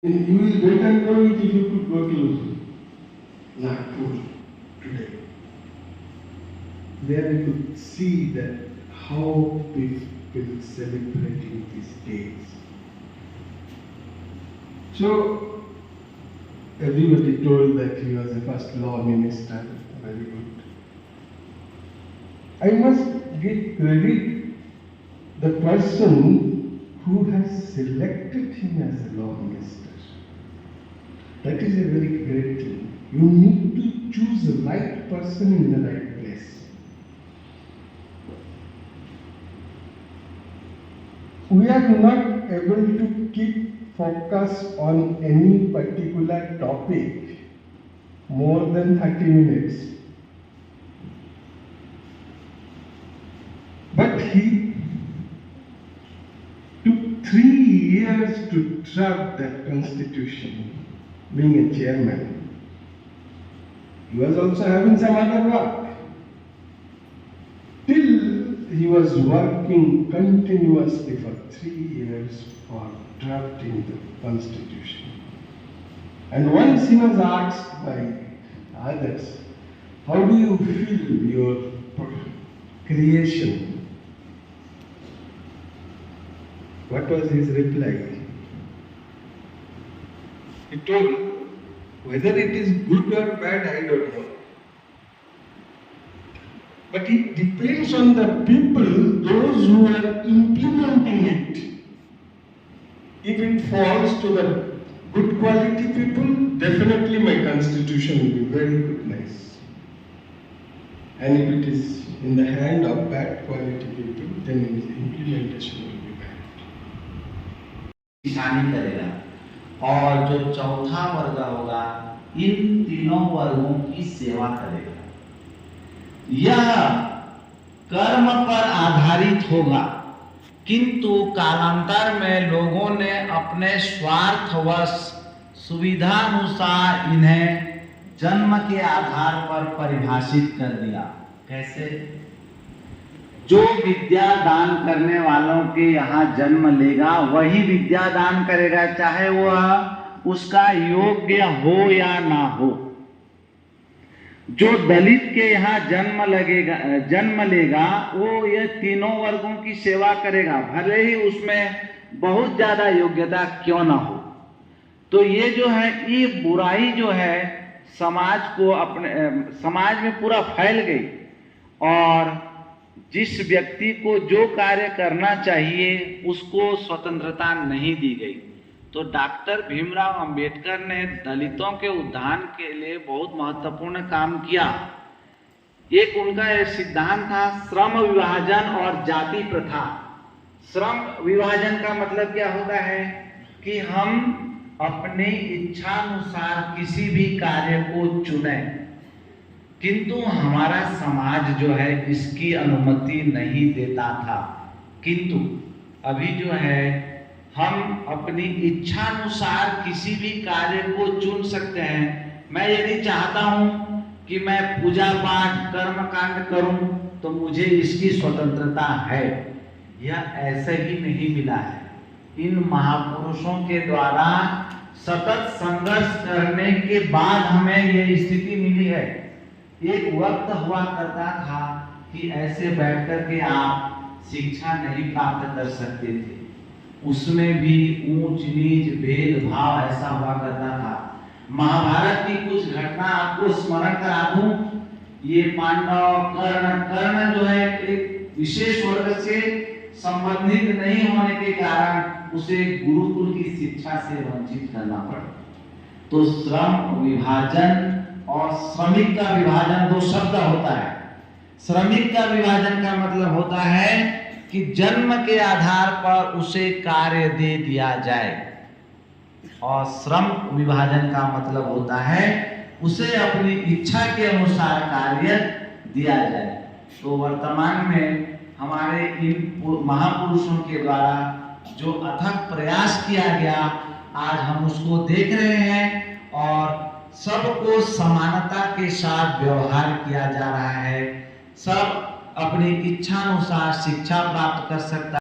You will better know it if you could go to Nagpur today. There you could see that how people celebrating these days. So everybody told that he was the first law minister. Very good. I must give credit the person who has selected him as a law minister. That is a very great thing. You need to choose the right person in the right place. We are not able to keep focus on any particular topic more than 30 minutes. But he took 3 years to draft that constitution, being a chairman. He was also having some other work. Till he was working continuously for 3 years for drafting the constitution. And once he was asked by others, how do you feel your creation? What was his reply? He told, whether it is good or bad, I don't know. But it depends on the people, those who are implementing it. If it falls to the good quality people, definitely my constitution will be very good, nice. And if it is in the hand of bad quality people, then its implementation will be bad. किसानी करेगा और जो चौथा वर्ग होगा इन तीनों वर्गों की सेवा करेगा। यह कर्म पर आधारित होगा, किंतु कालांतर में लोगों ने अपने स्वार्थवश सुविधानुसार इन्हें जन्म के आधार पर परिभाषित कर दिया। कैसे? जो विद्या दान करने वालों के यहाँ जन्म लेगा वही विद्या दान करेगा, चाहे वह उसका योग्य हो या ना हो। जो दलित के यहाँ जन्म लेगा वो ये तीनों वर्गों की सेवा करेगा, भले ही उसमें बहुत ज्यादा योग्यता क्यों ना हो। तो ये जो है, ये बुराई जो है समाज में पूरा फैल गई और जिस व्यक्ति को जो कार्य करना चाहिए उसको स्वतंत्रता नहीं दी गई। तो डॉक्टर भीमराव अंबेडकर ने दलितों के उद्धार के लिए बहुत महत्वपूर्ण काम किया। एक उनका एक सिद्धांत था श्रम विभाजन और जाति प्रथा। श्रम विभाजन का मतलब क्या होता है कि हम अपनी इच्छानुसार किसी भी कार्य को चुनें, किंतु हमारा समाज जो है इसकी अनुमति नहीं देता था। किंतु अभी जो है हम अपनी इच्छानुसार किसी भी कार्य को चुन सकते हैं। मैं यदि चाहता हूं कि मैं पूजा पाठ कर्म कांड करूं तो मुझे इसकी स्वतंत्रता है। यह ऐसे ही नहीं मिला है। इन महापुरुषों के द्वारा सतत संघर्ष करने के बाद हमें यह स्थिति मिली है। एक वक्त हुआ करता था कि ऐसे बैठकर के आप शिक्षा नहीं प्राप्त कर सकते थे, उसमें भी ऊंच नीच भेदभाव ऐसा हुआ करता था। महाभारत की कुछ घटना आपको स्मरण करा दूं। ये पांडव कर्ण जो है एक विशेष वर्ग से संबंधित नहीं होने के कारण उसे गुरुकुल की शिक्षा से वंचित करना पड़ा। तो श्रम विभाजन और श्रमिक का विभाजन दो शब्द होता है। श्रमिक का विभाजन का मतलब होता है कि जन्म के आधार पर उसे कार्य दे दिया जाए, और श्रम विभाजन का मतलब होता है उसे अपनी इच्छा के अनुसार कार्य दिया जाए। तो वर्तमान में हमारे इन महापुरुषों के द्वारा जो अथक प्रयास किया गया, आज हम उसको देख रहे हैं और सबको समानता के साथ व्यवहार किया जा रहा है। सब अपनी इच्छानुसार शिक्षा प्राप्त कर सकता है।